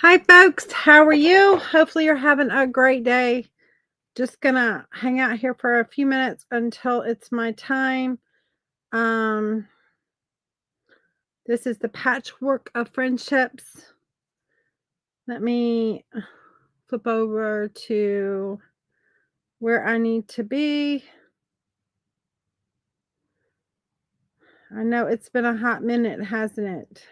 Hi, folks. How are you? Hopefully, you're having a great day. Just gonna hang out here for a few minutes until it's my time. Um, this is the Patchwork of Friendships. Let me flip over to where I need to be. I know it's been a hot minute, hasn't it?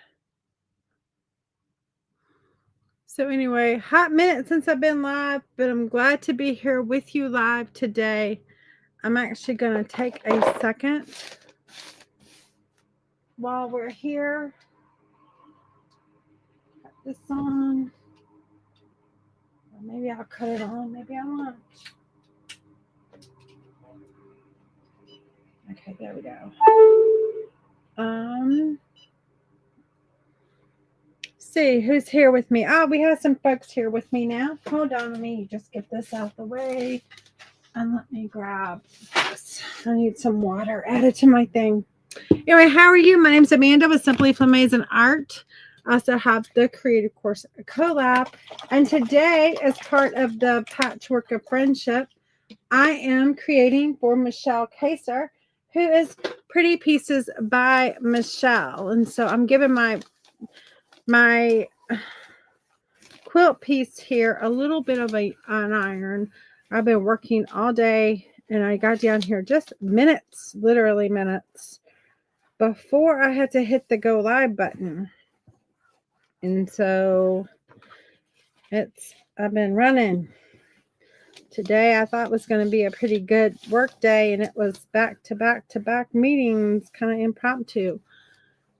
So, anyway, hot minute since I've been live, but I'm glad to be here with you live today. I'm actually going to take a second while we're here. Cut this on. Or maybe I'll cut it on. Maybe I won't. Okay, there we go. See who's here with me. Oh, we have some folks here with me now. Hold on, let me just get this out the way. And let me grab this. I need some water added to my thing. Anyway, how are you? My name's Amanda with Simply Flamazing Art. I also have the Creative Course Collab. And today, as part of the Patchwork of Friendship, I am creating for Michele Kacir, who is Pretty Pieces by Michele. And so I'm giving my quilt piece here a little bit of an iron. I've been working all day and I got down here just minutes, literally minutes, before I had to hit the go live button. And so I've been running. Today I thought was going to be a pretty good work day, and it was back to back meetings, kind of impromptu.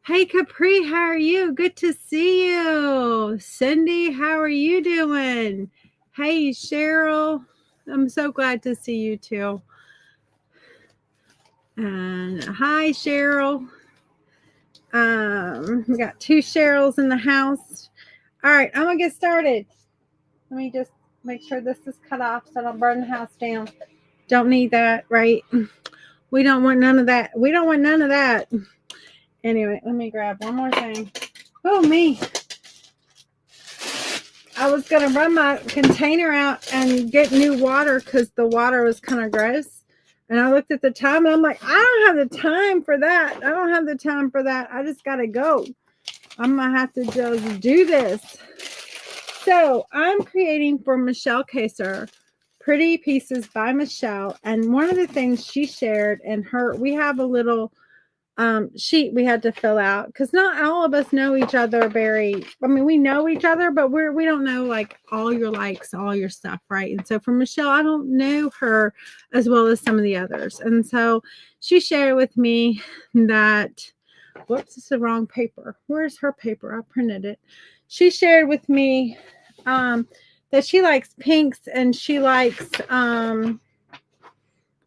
Hey Capri, how are you? Good to see you. Cindy, how are you doing? Hey Cheryl, I'm so glad to see you too. And hi Cheryl. We got two Cheryls in the house. All right, I'm gonna get started. Let me just make sure this is cut off so I don't burn the house down. Don't need that, right? We don't want none of that. We don't want none of that. Anyway, let me grab one more thing. Oh, me. I was going to run my container out and get new water because the water was kind of gross. And I looked at the time and I'm like, I don't have the time for that. I don't have the time for that. I just got to go. I'm going to have to just do this. So I'm creating for Michele Kacir, Pretty Pieces by Michele. And one of the things she shared in we have a little sheet we had to fill out because not all of us know each other we know each other, but we don't know like all your likes, all your stuff, right? And so for Michele, I don't know her as well as some of the others. And so she shared with me that, whoops, this is the wrong paper. Where's her paper? I printed it. She shared with me that she likes pinks and she likes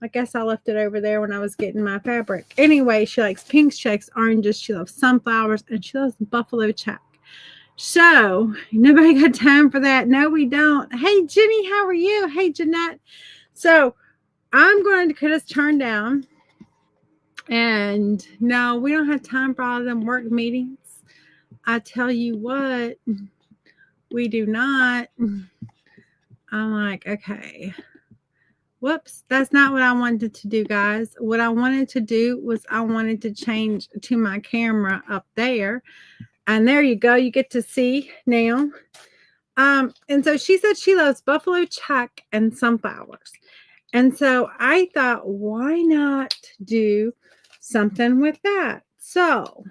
I guess I left it over there when I was getting my fabric. Anyway, she likes pinks, she likes oranges, she loves sunflowers, and she loves buffalo check. So, nobody got time for that. No, we don't. Hey, Jenny, how are you? Hey, Jeanette. So, I'm going to cut this turn down. And no, we don't have time for all of them work meetings. I tell you what, we do not. I'm like, okay. Whoops, that's not what I wanted to do, guys. What I wanted to do was I wanted to change to my camera up there. And there you go. You get to see now. And so she said she loves buffalo check and sunflowers. And so I thought, why not do something with that? So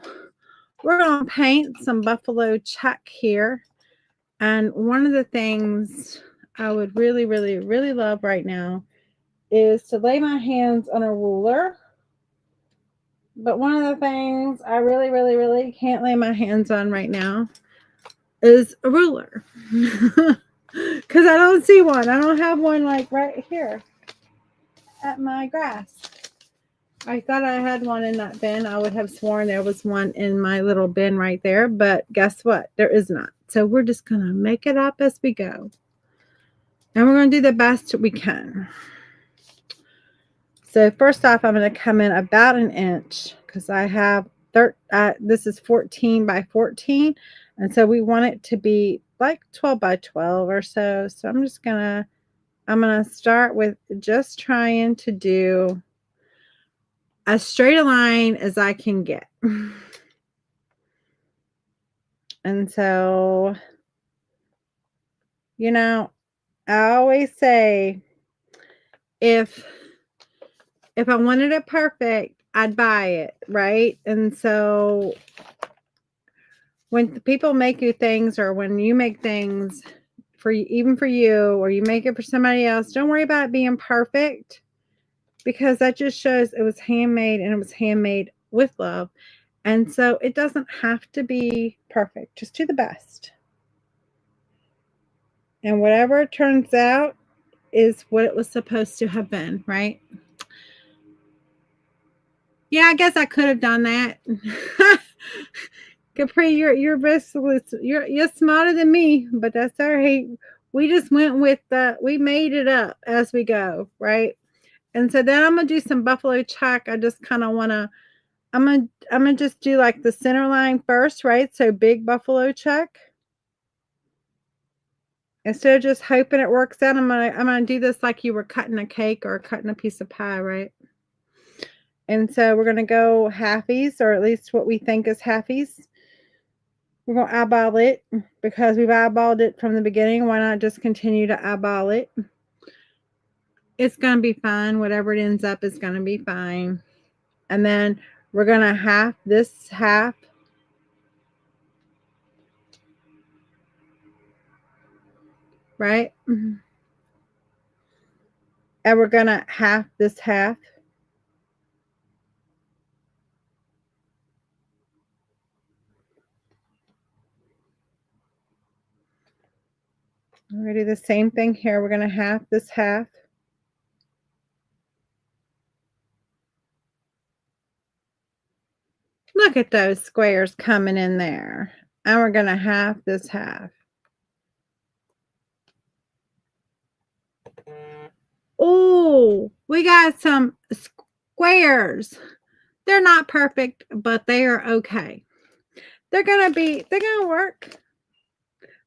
we're going to paint some buffalo check here. And one of the things I would really, really, really love right now is to lay my hands on a ruler. But one of the things I really, really, really can't lay my hands on right now is a ruler. Because I don't see one. I don't have one like right here at my grass. I thought I had one in that bin. I would have sworn there was one in my little bin right there. But guess what? There is not. So we're just going to make it up as we go. And we're going to do the best we can. So first off, I'm going to come in about an inch because I have this is 14 by 14. And so we want it to be like 12 by 12 or so. So I'm going to start with just trying to do as straight a line as I can get. And so, you know, I always say if I wanted it perfect, I'd buy it, right? And so when people make you things, or when you make things for even for you, or you make it for somebody else, don't worry about it being perfect, because that just shows it was handmade, and it was handmade with love. And so it doesn't have to be perfect. Just do the best. And whatever it turns out is what it was supposed to have been, right? Yeah, I guess I could have done that. Capri, you're basically you're smarter than me, but that's all right. We just went with we made it up as we go, right? And so then I'm gonna do some buffalo check. I just kind of wanna I'm gonna just do like the center line first, right? So big buffalo check. Instead of just hoping it works out, I'm gonna do this like you were cutting a cake or cutting a piece of pie, right? And so we're gonna go halfies, or at least what we think is halfies. We're going to eyeball it because we've eyeballed it from the beginning. Why not just continue to eyeball it? It's going to be fine. Whatever it ends up is going to be fine. And then we're going to half this half. Right? And we're going to half this half. We're going to do the same thing here. We're going to half this half. Look at those squares coming in there. And we're going to half this half. Oh, we got some squares. They're not perfect, but they are okay. They're going to work.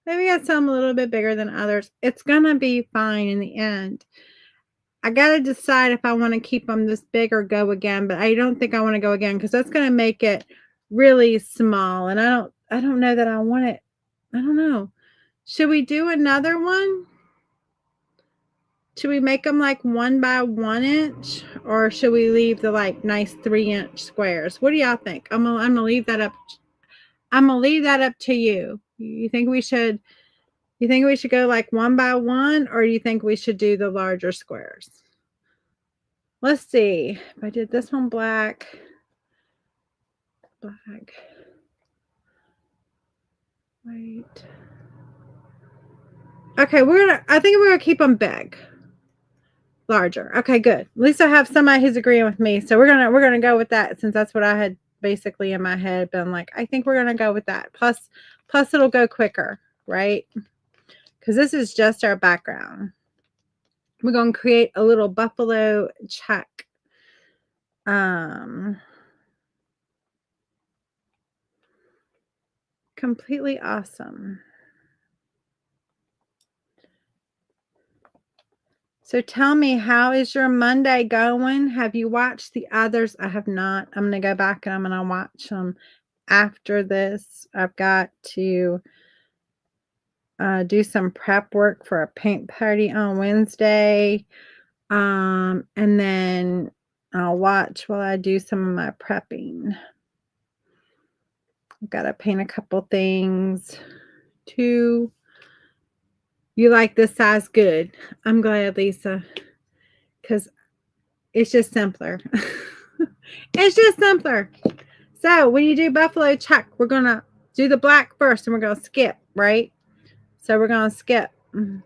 Maybe got some a little bit bigger than others. It's going to be fine in the end. I got to decide if I want to keep them this big or go again, but I don't think I want to go again because that's going to make it really small. And I don't know that I want it. I don't know. Should we do another one? Should we make them like 1 by 1 inch, or should we leave the like nice 3-inch squares? What do y'all think? I'm gonna leave that up. I'm gonna leave that up to you. You think we should go like 1 by 1, or do you think we should do the larger squares? Let's see. If I did this one black. White. Okay, I think we're gonna keep them big. Larger. Okay, good. At least I have somebody who's agreeing with me. So we're gonna go with that, since that's what I had basically in my head been like, I think we're gonna go with that. Plus it'll go quicker, right? Because this is just our background. We're gonna create a little buffalo check. Completely awesome. So tell me, how is your Monday going? Have you watched the others? I have not. I'm going to go back and I'm going to watch them after this. I've got to do some prep work for a paint party on Wednesday. And then I'll watch while I do some of my prepping. I've got to paint a couple things too. You like this size? Good. I'm glad, Lisa, because it's just simpler. It's just simpler. So when you do buffalo check, we're going to do the black first, and we're going to skip, right? So we're going to skip. We're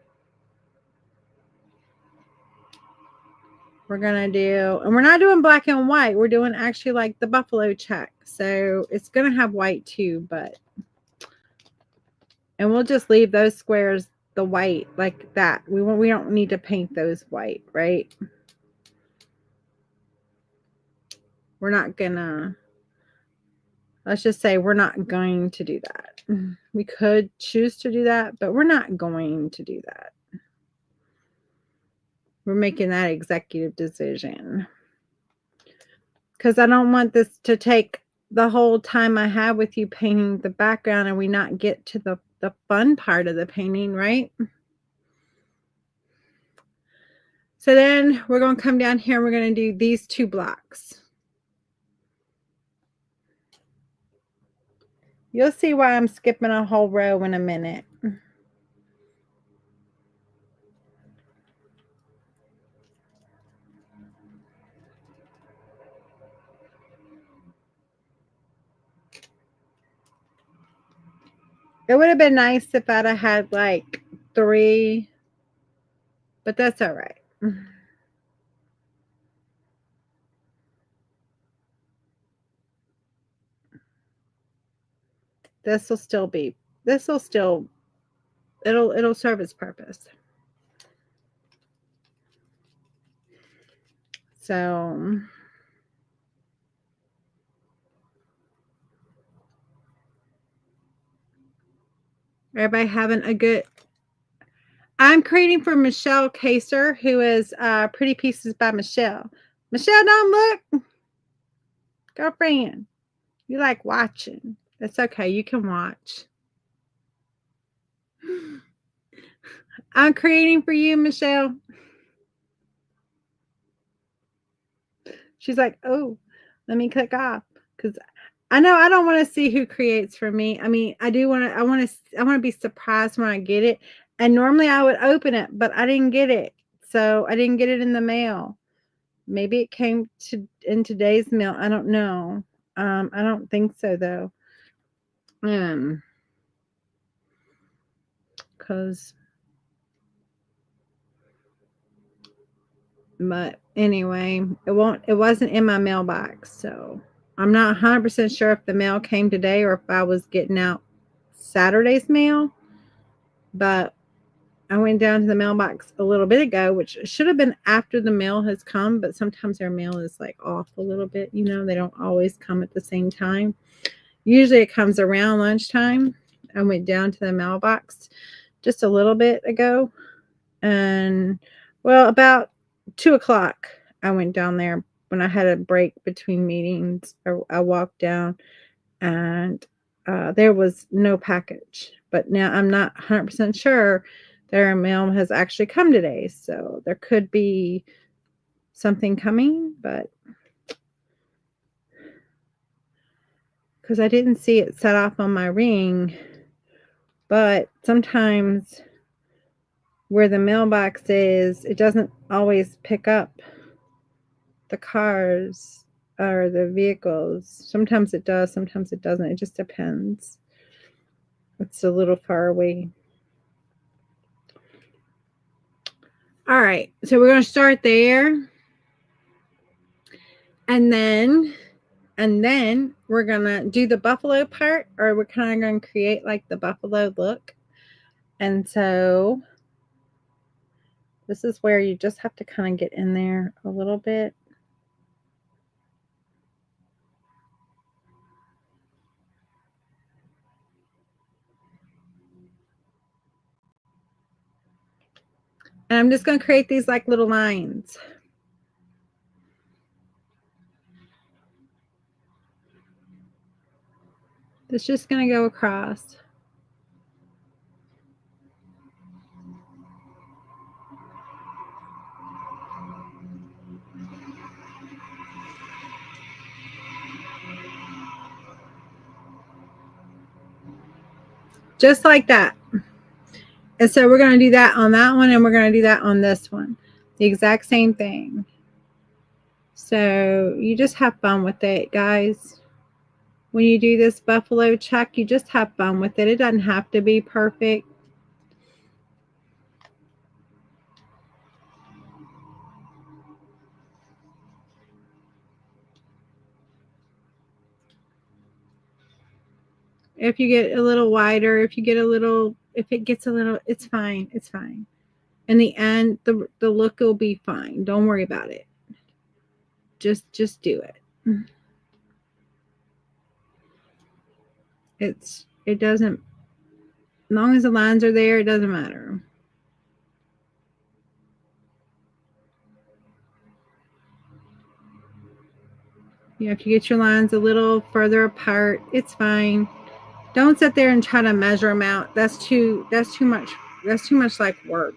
going to do, and we're not doing black and white. We're doing actually like the buffalo check. So it's going to have white too, and we'll just leave those squares the white like that. We don't need to paint those white, right? We're not gonna let's just say we're not going to do that. We could choose to do that, but we're not going to do that. We're making that executive decision. Because I don't want this to take the whole time I have with you painting the background and we not get to the fun part of the painting, right? So then we're going to come down here and we're going to do these 2 blocks. You'll see why I'm skipping a whole row in a minute. It would have been nice if I'd have had like 3, but that's all right. It'll serve its purpose. So everybody having a good, I'm creating for Michele Kacir, who is Pretty Pieces by Michele. Michele, don't look. Girlfriend, you like watching. That's okay. You can watch. I'm creating for you, Michele. She's like, oh, let me click off. Because I know I don't want to see who creates for me. I mean, I want to be surprised when I get it. And normally I would open it, but I didn't get it. So I didn't get it in the mail. Maybe it came in today's mail. I don't know. I don't think so though. Because but anyway, it wasn't in my mailbox, so I'm not 100% sure if the mail came today or if I was getting out Saturday's mail. But I went down to the mailbox a little bit ago, which should have been after the mail has come, but sometimes their mail is like off a little bit, you know, they don't always come at the same time. Usually it comes around lunchtime. I went down to the mailbox just a little bit ago, and well, about 2:00 I went down there when I had a break between meetings. I walked down and there was no package, but now I'm not 100% sure their mail has actually come today, so there could be something coming, but because I didn't see it set off on my ring. But sometimes where the mailbox is, it doesn't always pick up the cars or the vehicles. Sometimes it does, sometimes it doesn't. It just depends. It's a little far away. All right, so we're going to start there. And then we're going to do the buffalo part, or we're kind of going to create like the buffalo look. And so this is where you just have to kind of get in there a little bit. And I'm just going to create these like little lines. It's just going to go across. Just like that. And so we're going to do that on that one, and we're going to do that on this one. The exact same thing. So you just have fun with it, guys. When you do this buffalo check, you just have fun with it. It doesn't have to be perfect. If you get a little wider, if it gets a little, it's fine. It's fine. In the end, the look will be fine. Don't worry about it. Just do it. It doesn't, as long as the lines are there, it doesn't matter. You know, if you get your lines a little further apart, it's fine. Don't sit there and try to measure them out. That's too much. That's too much like work.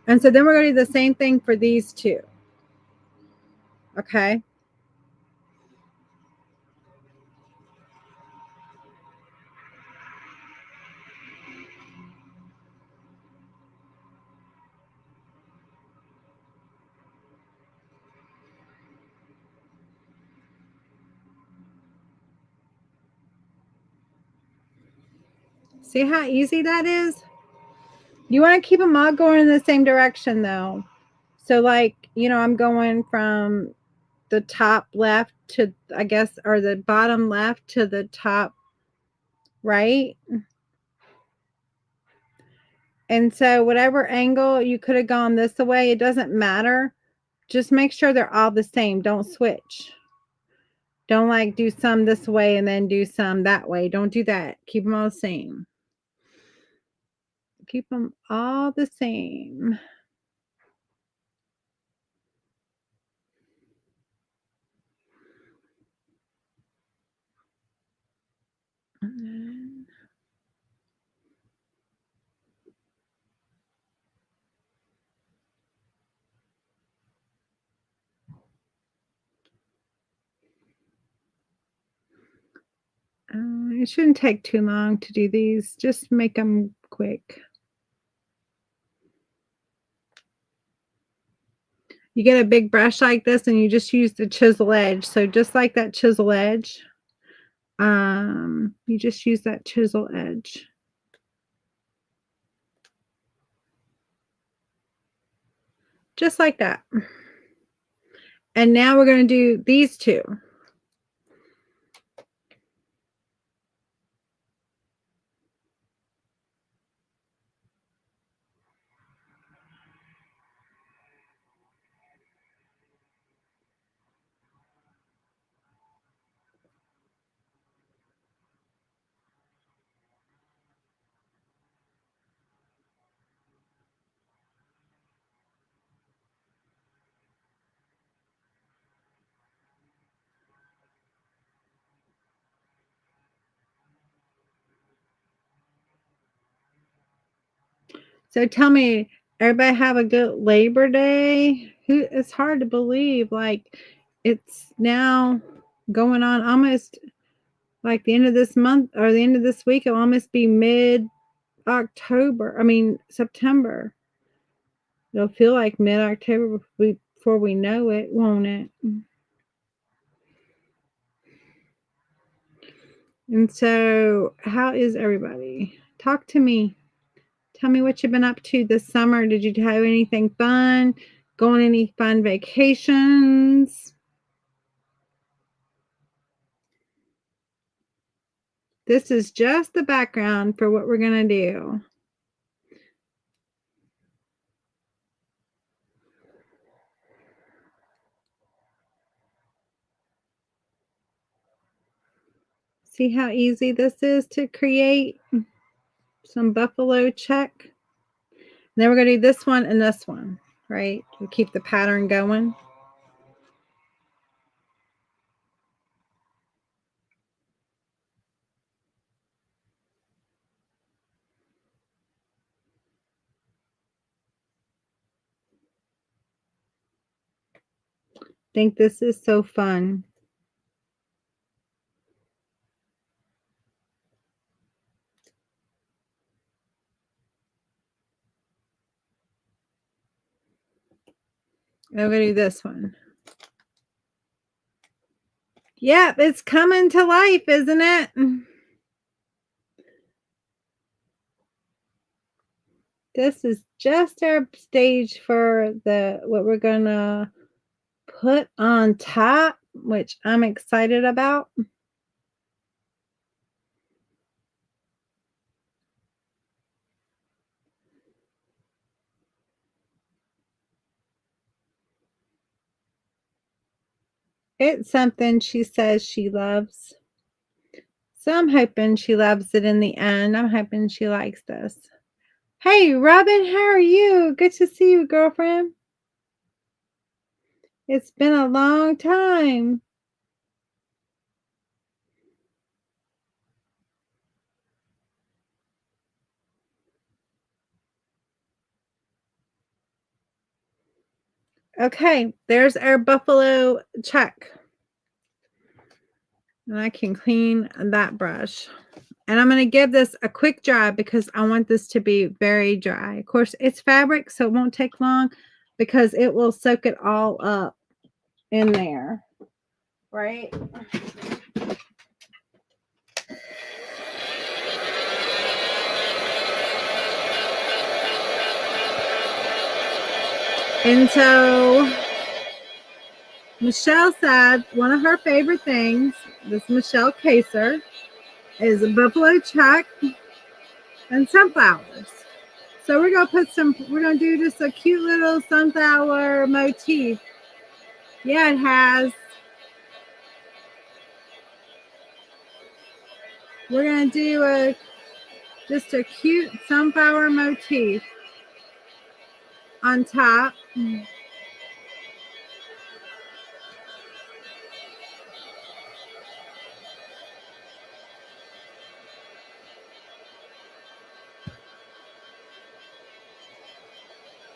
And so then we're going to do the same thing for these two. Okay. See how easy that is? You want to keep them all going in the same direction though. So like, you know, I'm going from the top left to, I guess, or the bottom left to the top right. And so whatever angle you could have gone this way, it doesn't matter. Just make sure they're all the same. Don't switch. Don't like do some this way and then do some that way. Don't do that. Keep them all the same. Keep them all the same. It shouldn't take too long to do these. Just make them quick. You get a big brush like this and you just use the chisel edge. So just like that chisel edge, you just use that chisel edge. Just like that. And now we're going to do these two. So tell me, everybody have a good Labor Day? It's hard to believe. Like, it's now going on almost like the end of this month or the end of this week. It'll almost be mid-October. I mean, September. It'll feel like mid-October before we know it, won't it? And so, how is everybody? Talk to me. Tell me what you've been up to this summer. Did you have anything fun? Go on any fun vacations? This is just the background for what we're going to do. See how easy this is to create? Some buffalo check. Then we're going to do this one and this one, right? To keep the pattern going. Think this is so fun. I'm going to do this one. Yep, it's coming to life, isn't it? This is just our stage for what we're going to put on top, which I'm excited about. It's something she says she loves. So I'm hoping she loves it in the end. I'm hoping she likes this. Hey, Robin, how are you? Good to see you, girlfriend. It's been a long time. Okay, there's our buffalo check. And I can clean that brush. And I'm going to give this a quick dry because I want this to be very dry. Of course, it's fabric, so it won't take long because it will soak it all up in there. Right? And so Michele said one of her favorite things, this Michele Kacir, is a buffalo check and sunflowers. So we're gonna do just a cute little sunflower motif. Yeah, it has. We're gonna do just a cute sunflower motif on top.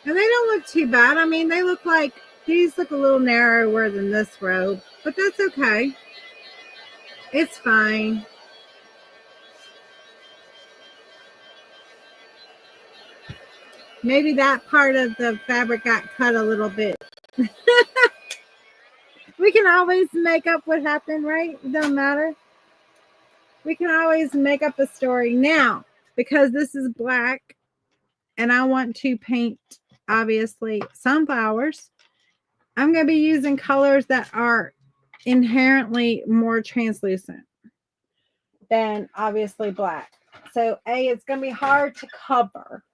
And they don't look too bad. I mean, these look a little narrower than this robe, but that's okay. It's fine. Maybe that part of the fabric got cut a little bit. We can always make up what happened, right? It doesn't matter. We can always make up a story. Now, because this is black and I want to paint, obviously, sunflowers, I'm going to be using colors that are inherently more translucent than obviously black. So it's going to be hard to cover.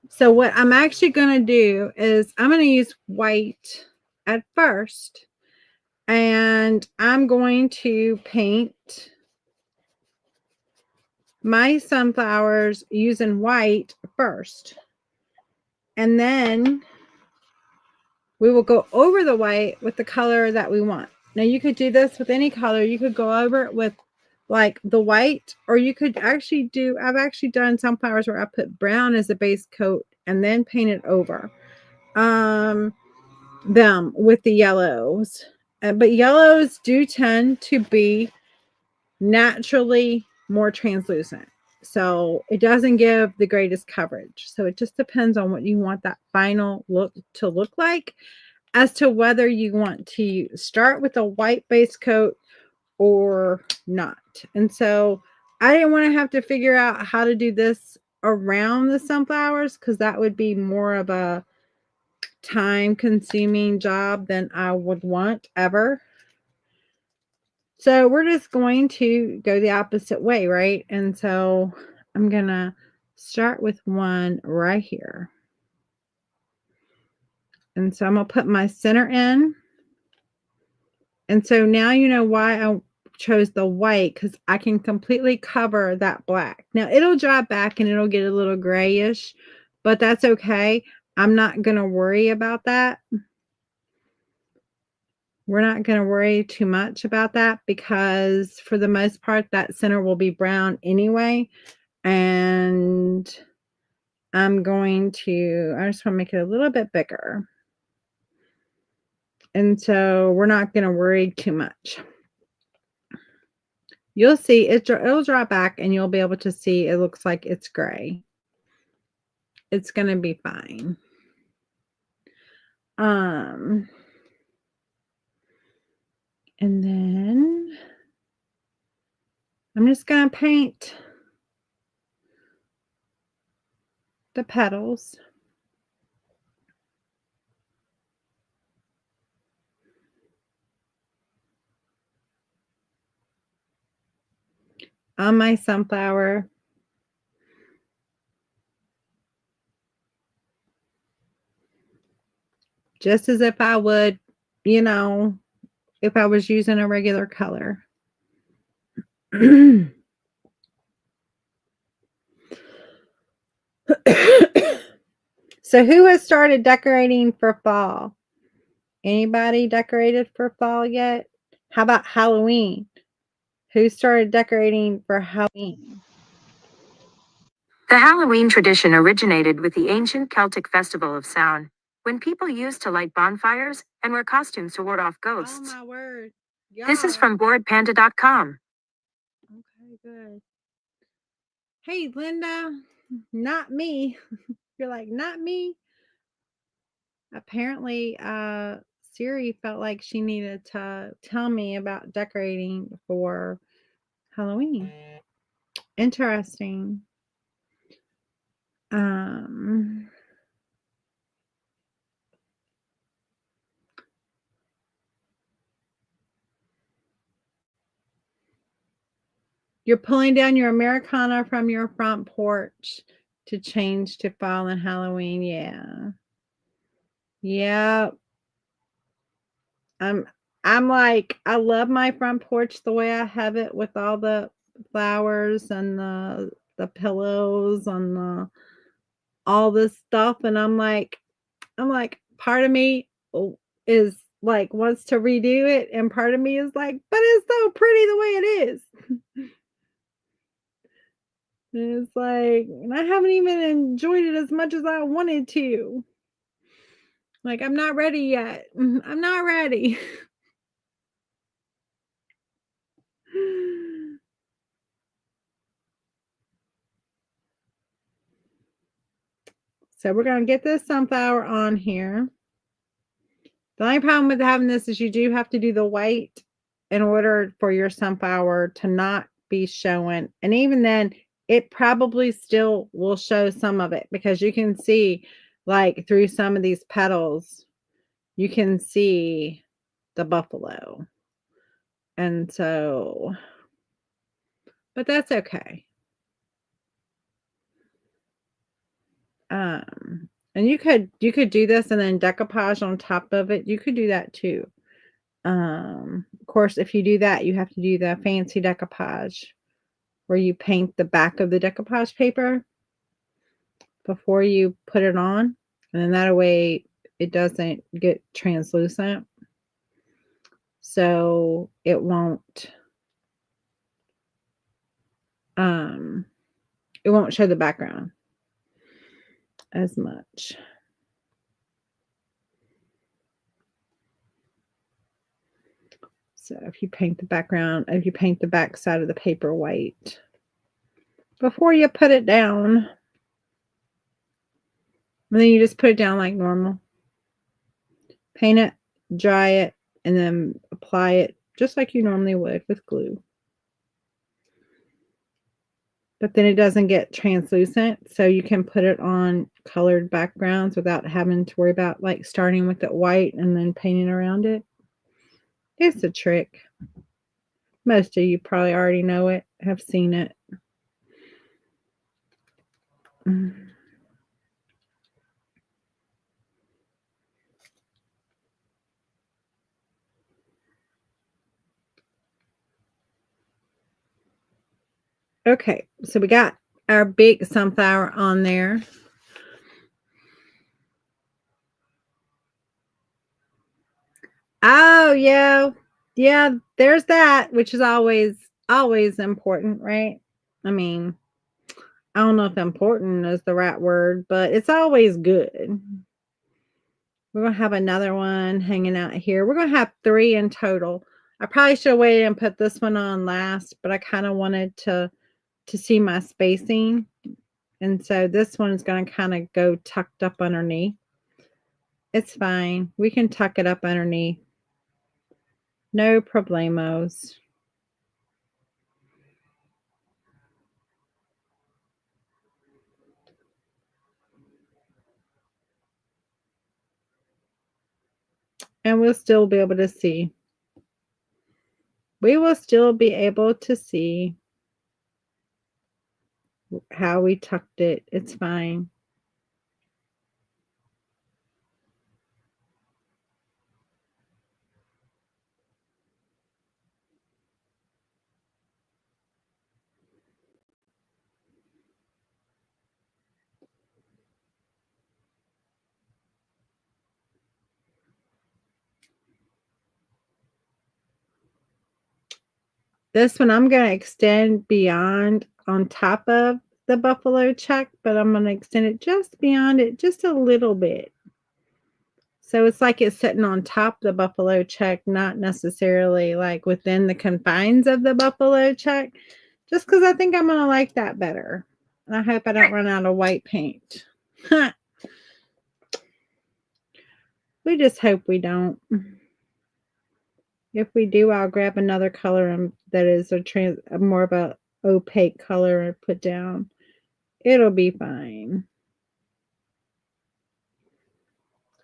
So what I'm actually going to do is I'm going to use white at first, and I'm going to paint my sunflowers using white first. And then we will go over the white with the color that we want. Now you could do this with any color. You could go over it with like the white, or you could actually I've actually done sunflowers where I put brown as a base coat and then paint it over them with the yellows. But yellows do tend to be naturally more translucent. So it doesn't give the greatest coverage. So it just depends on what you want that final look to look like as to whether you want to start with a white base coat or not. And so I didn't want to have to figure out how to do this around the sunflowers because that would be more of a time consuming job than I would want ever. So we're just going to go the opposite way, right? And so I'm going to start with one right here. And so I'm going to put my center in. And so now you know why I chose the white, because I can completely cover that black. Now it'll dry back and it'll get a little grayish, but that's okay. I'm not going to worry about that. We're not going to worry too much about that because for the most part, that center will be brown anyway. And I just want to make it a little bit bigger. And so we're not going to worry too much. You'll see it'll drop back and you'll be able to see it looks like it's gray. It's going to be fine. And then I'm just going to paint the petals. On my sunflower. Just as if I would, if I was using a regular color. So who has started decorating for fall? Anybody decorated for fall yet? How about Halloween? Who started decorating for Halloween? The Halloween tradition originated with the ancient Celtic festival of Samhain, when people used to light bonfires and wear costumes to ward off ghosts. Oh my word. This is Y'all. from boardpanda.com. Okay, good. Hey, Linda. Not me. You're like, not me. Apparently, Siri felt like she needed to tell me about decorating for Halloween. Interesting. Um, you're pulling down your Americana from your front porch to change to fall and Halloween. Yeah. Yep. I'm I'm like, I love my front porch the way I have it with all the flowers and the pillows and the all this stuff. And I'm like, part of me is like wants to redo it, and part of me is like, but it's so pretty the way it is. And it's like, and I haven't even enjoyed it as much as I wanted to. Like, I'm not ready yet. I'm not ready. So we're going to get this sunflower on here. The only problem with having this is you do have to do the white in order for your sunflower to not be showing. And even then, it probably still will show some of it, because you can see, like, through some of these petals, you can see the buffalo. And so, but that's okay. And you could do this and then decoupage on top of it. You could do that too. Of course, if you do that, you have to do the fancy decoupage where you paint the back of the decoupage paper before you put it on, and then that way it doesn't get translucent, so it won't show the background as much. So if you paint the back side of the paper white before you put it down, and then you just put it down like normal. Paint it, dry it, and then apply it just like you normally would with glue. But then it doesn't get translucent, so you can put it on colored backgrounds without having to worry about like starting with it white and then painting around it. It's a trick. Most of you probably already know it, have seen it. Okay, so we got our big sunflower on there. Oh, yeah. Yeah, there's that, which is always important, right? I mean, I don't know if important is the right word, but it's always good. We're going to have another one hanging out here. We're going to have 3 in total. I probably should have waited and put this one on last, but I kind of wanted to see my spacing. And so this one is going to kind of go tucked up underneath. It's fine. We can tuck it up underneath. No problemos. And we'll still be able to see. We will still be able to see how we tucked it. It's fine. This one I'm going to extend beyond on top of the buffalo check, but I'm going to extend it just beyond it just a little bit. So it's like it's sitting on top of the buffalo check, not necessarily like within the confines of the buffalo check, just because I think I'm going to like that better. And I hope I don't run out of white paint. We just hope we don't. If we do, I'll grab another color that is a more of a opaque color and put down. It'll be fine.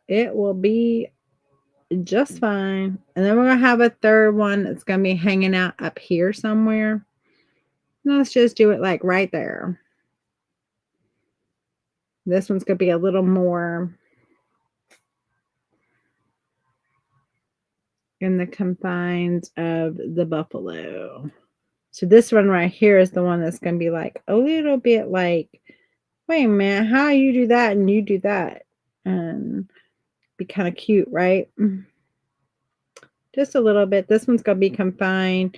It will be just fine. And then we're going to have a third one that's going to be hanging out up here somewhere. Let's just do it like right there. This one's going to be a little more in the confines of the buffalo. So this one right here is the one that's going to be like a little bit like, wait a minute, how you do that and you do that? And be kind of cute, right? Just a little bit. This one's going to be confined.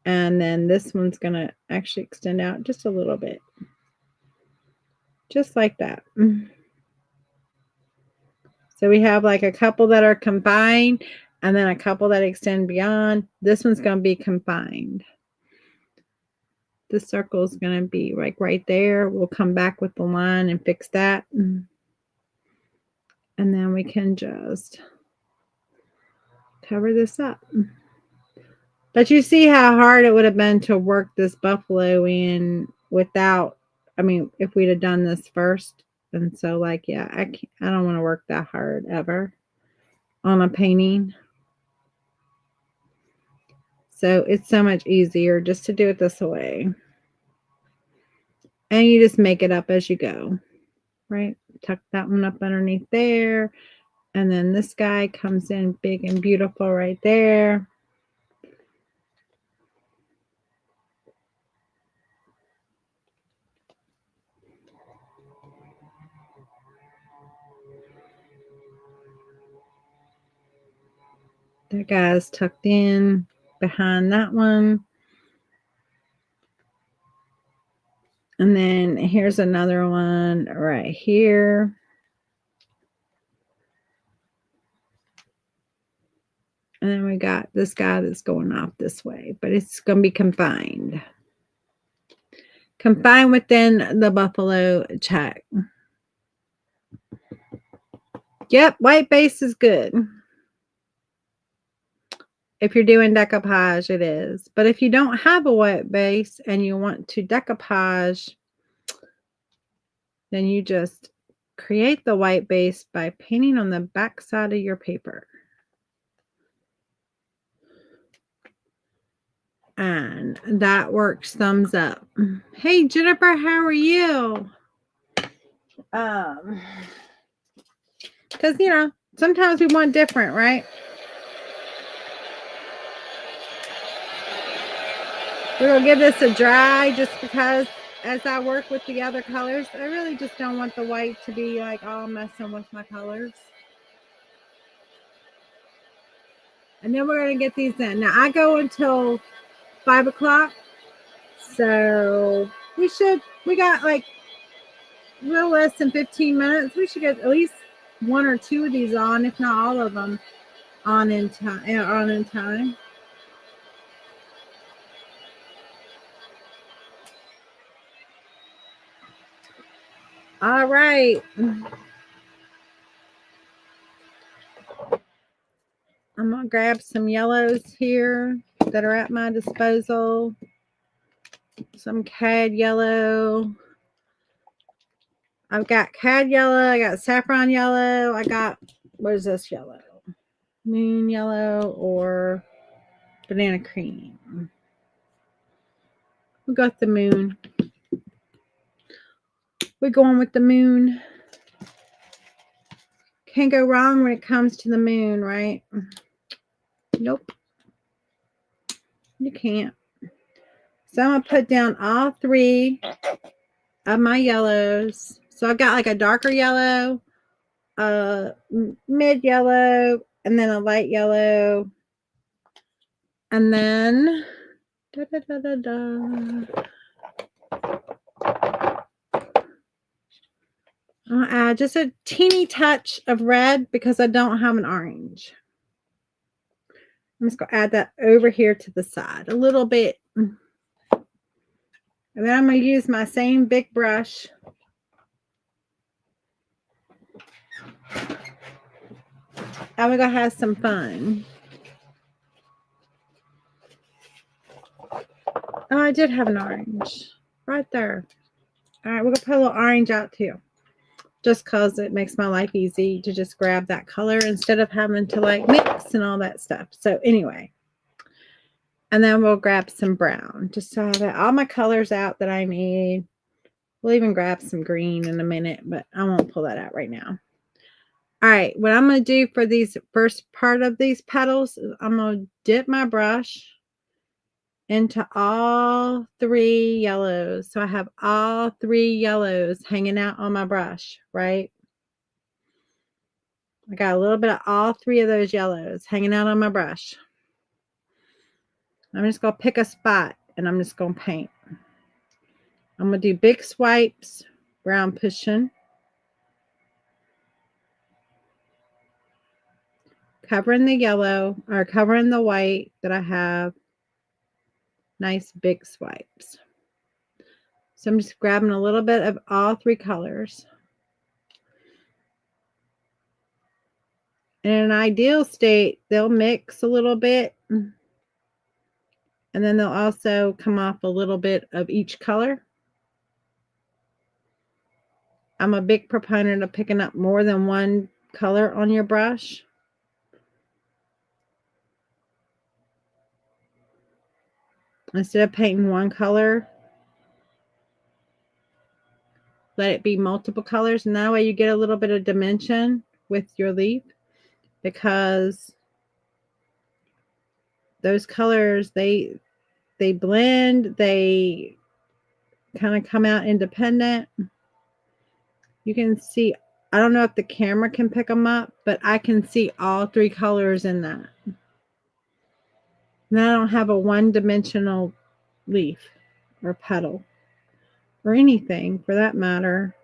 And then this one's going to actually extend out just a little bit. Just like that. So we have like a couple that are confined and then a couple that extend beyond. This one's going to be confined. This circle is going to be like right there. We'll come back with the line and fix that. And then we can just cover this up. But you see how hard it would have been to work this buffalo in without, I mean, if we'd have done this first. And so like, yeah, I don't want to work that hard ever on a painting. So it's so much easier just to do it this way. And you just make it up as you go, right? Tuck that one up underneath there. And then this guy comes in big and beautiful right there. That guy's tucked in behind that one. And then here's another one right here. And then we got this guy that's going off this way, but it's going to be confined. Confined within the buffalo check. Yep, white base is good. If you're doing decoupage, it is. But if you don't have a white base and you want to decoupage, then you just create the white base by painting on the back side of your paper. And that works thumbs up. Hey, Jennifer, how are you? Because, you know, sometimes we want different, right? We're going to give this a dry just because as I work with the other colors, I really just don't want the white to be like all messing with my colors. And then we're going to get these in. Now, I go until 5 o'clock. So we got like a little less than 15 minutes. We should get at least one or two of these on, if not all of them, on in time. All right. I'm going to grab some yellows here that are at my disposal. Some cad yellow. I've got cad yellow. I got saffron yellow. I got, what is this yellow? Moon yellow or banana cream. We got the moon. We're going with the moon. Can't go wrong when it comes to the moon, right? Nope. You can't. So I'm going to put down all three of my yellows. So I've got like a darker yellow, a mid yellow, and then a light yellow. And then Da, da, da, da, da. I'll add just a teeny touch of red because I don't have an orange. I'm just going to add that over here to the side a little bit. And then I'm going to use my same big brush. And we're going to have some fun. Oh, I did have an orange right there. All right, we're going to put a little orange out too. Just because it makes my life easy to just grab that color instead of having to like mix and all that stuff. So anyway. And then we'll grab some brown. Just so I have all my colors out that I need. We'll even grab some green in a minute, but I won't pull that out right now. All right, what I'm going to do for these first part of these petals is I'm going to dip my brush into all 3 yellows. So I have all 3 yellows hanging out on my brush, right? I got a little bit of all 3 of those yellows hanging out on my brush. I'm just going to pick a spot and I'm just going to paint. I'm going to do big swipes, brown pushing. Covering the yellow or covering the white that I have. Nice big swipes. So I'm just grabbing a little bit of all 3 colors. In an ideal state, they'll mix a little bit. And then they'll also come off a little bit of each color. I'm a big proponent of picking up more than one color on your brush. Instead of painting one color, let it be multiple colors. And that way you get a little bit of dimension with your leaf, because those colors, they blend, they kind of come out independent. You can see, I don't know if the camera can pick them up, but I can see all 3 colors in that. And I don't have a one-dimensional leaf or petal or anything for that matter.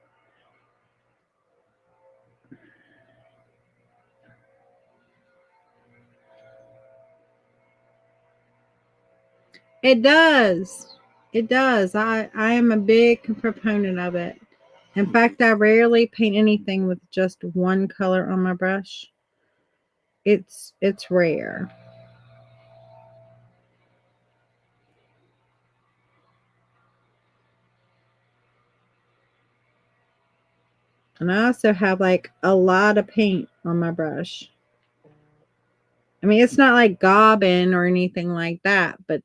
It does. It does. I am a big proponent of it. In fact, I rarely paint anything with just one color on my brush. It's rare. And I also have like a lot of paint on my brush. I mean, it's not like gobbing or anything like that, but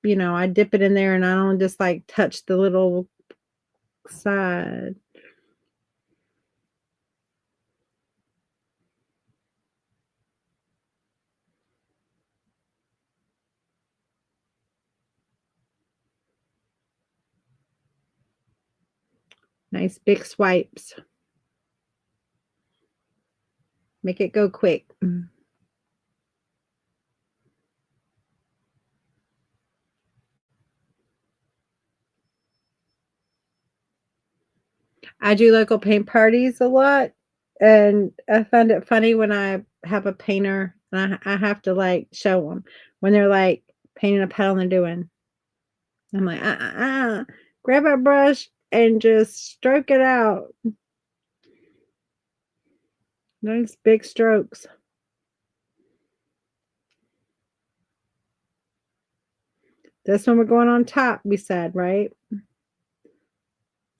you know, I dip it in there and I don't just like touch the little side. Nice big swipes. Make it go quick. I do local paint parties a lot, and I find it funny when I have a painter and I have to like show them when they're like painting a petal and they're doing. I'm like, grab a brush and just stroke it out. Nice big strokes. This one we're going on top, we said, right?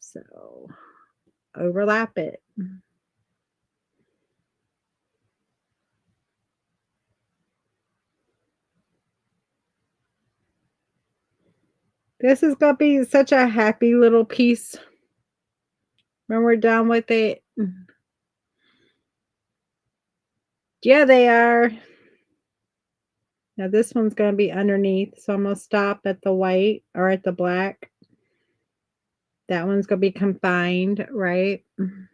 So overlap it. This is going to be such a happy little piece when we're done with it. Yeah, they are. Now this one's going to be underneath, so I'm going to stop at the white or at the black. That one's going to be confined, right? And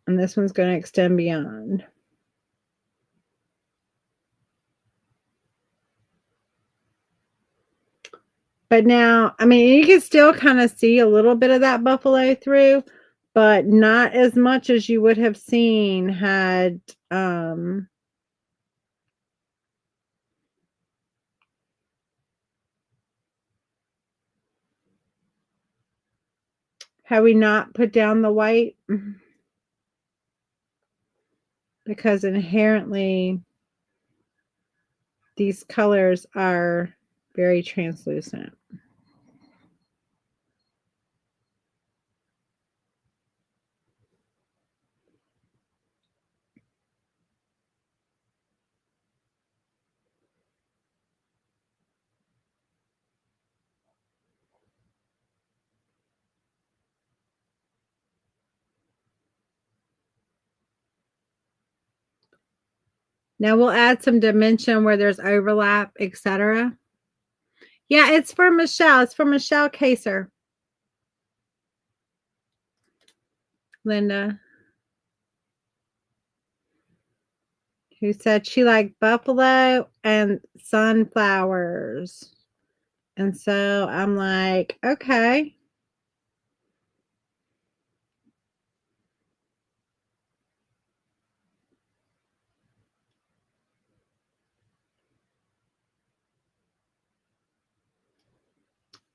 this one's going to extend beyond. But now, I mean, you can still kind of see a little bit of that buffalo through, but not as much as you would have seen had we not put down the white, because inherently these colors are very translucent. Now we'll add some dimension where there's overlap, etc. Yeah, it's for Michele. It's for Michele Kacir. Linda, who said she liked buffalo and sunflowers. And so I'm like, okay.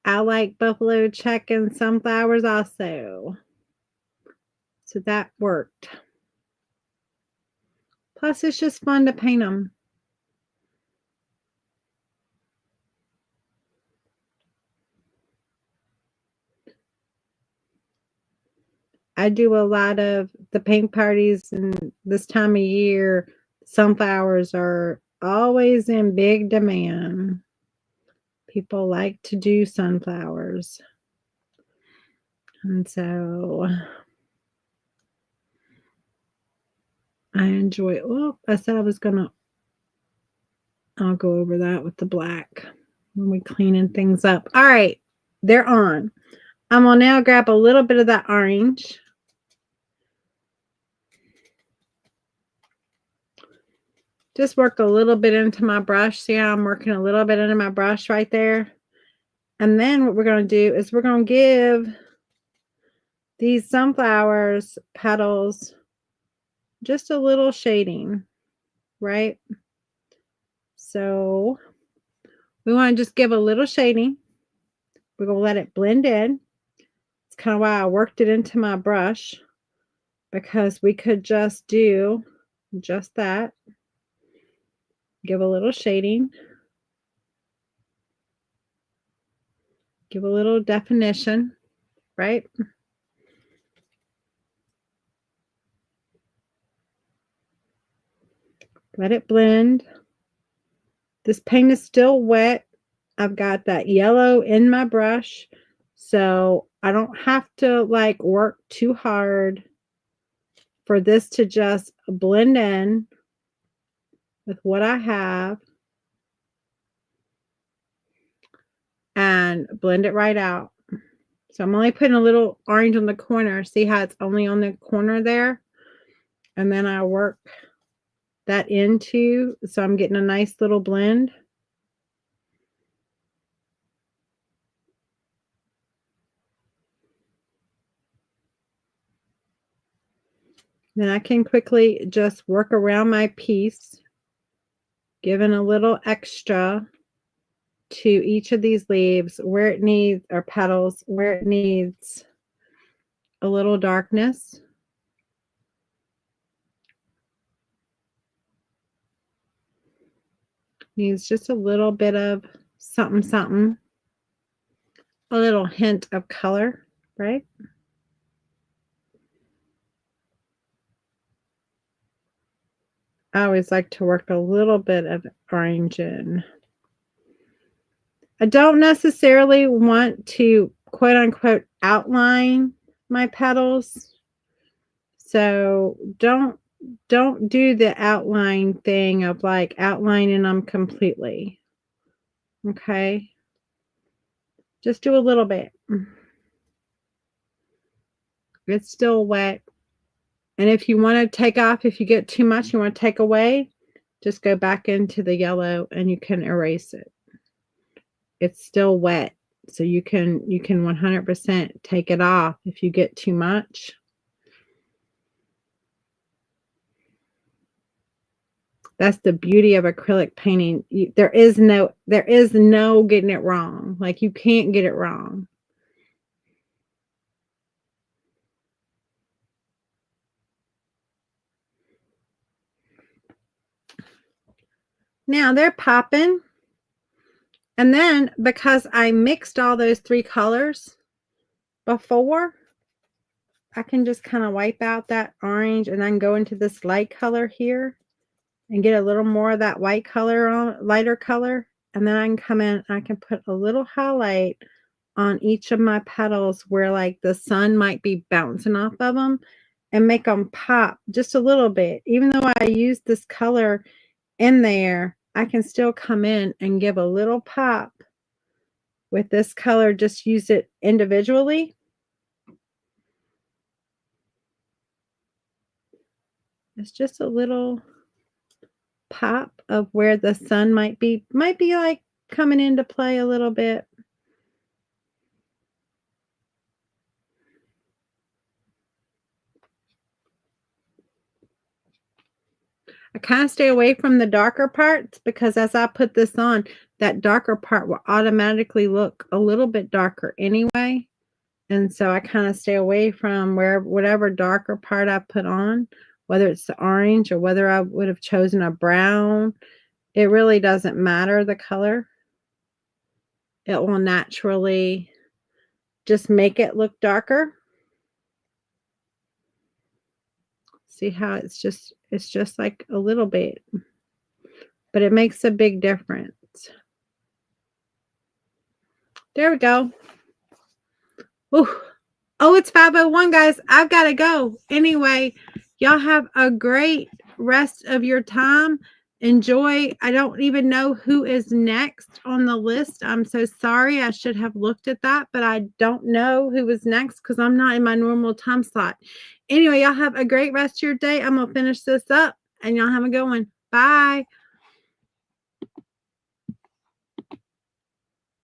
I like buffalo check and sunflowers also. So that worked. Plus, it's just fun to paint them. I do a lot of the paint parties, and this time of year, sunflowers are always in big demand. People like to do sunflowers. And so I enjoy, well, I said I was gonna, I'll go over that with the black when we cleaning things up. All right, they're on. I'm gonna now grab a little bit of that orange. Just work a little bit into my brush. See how I'm working a little bit into my brush right there? And then what we're going to do is we're going to give these sunflowers petals just a little shading, right? So we want to just give a little shading. We're going to let it blend in. It's kind of why I worked it into my brush, because we could just do just that. Give a little shading. Give a little definition, right? Let it blend. This paint is still wet. I've got that yellow in my brush, so I don't have to like work too hard for this to just blend in with what I have and blend it right out. So I'm only putting a little orange on the corner. See how it's only on the corner there? And then I work that into, so I'm getting a nice little blend. Then I can quickly just work around my piece, giving a little extra to each of these leaves where it needs, or petals, where it needs a little darkness. Needs just a little bit of something, something, a little hint of color, right? I always like to work a little bit of orange in. I don't necessarily want to quote unquote outline my petals. So don't do the outline thing of like outlining them completely. Okay. Just do a little bit. It's still wet. And if you want to take off, if you get too much, you want to take away, just go back into the yellow and you can erase it. It's still wet. So you can 100% take it off if you get too much. That's the beauty of acrylic painting. There is no getting it wrong. Like, you can't get it wrong. Now they're popping. And then, because I mixed all those 3 colors before, I can just kind of wipe out that orange and then go into this light color here and get a little more of that white color on, lighter color. And then I can come in and I can put a little highlight on each of my petals where like the sun might be bouncing off of them and make them pop just a little bit. Even though I use this color in there, I can still come in and give a little pop with this color. Just use it individually. It's just a little pop of where the sun might be like coming into play a little bit. I kind of stay away from the darker parts because as I put this on, that darker part will automatically look a little bit darker anyway. And so I kind of stay away from whatever darker part I put on, whether it's the orange or whether I would have chosen a brown. It really doesn't matter the color. It will naturally just make it look darker. See how it's just like a little bit, but it makes a big difference. There we go. Ooh. Oh, it's 5:01, guys. I've got to go. Anyway, y'all have a great rest of your time. Enjoy. I don't even know who is next on the list. I'm so sorry. I should have looked at that, but I don't know who is next because I'm not in my normal time slot. Anyway, y'all have a great rest of your day. I'm going to finish this up and y'all have a good one. Bye.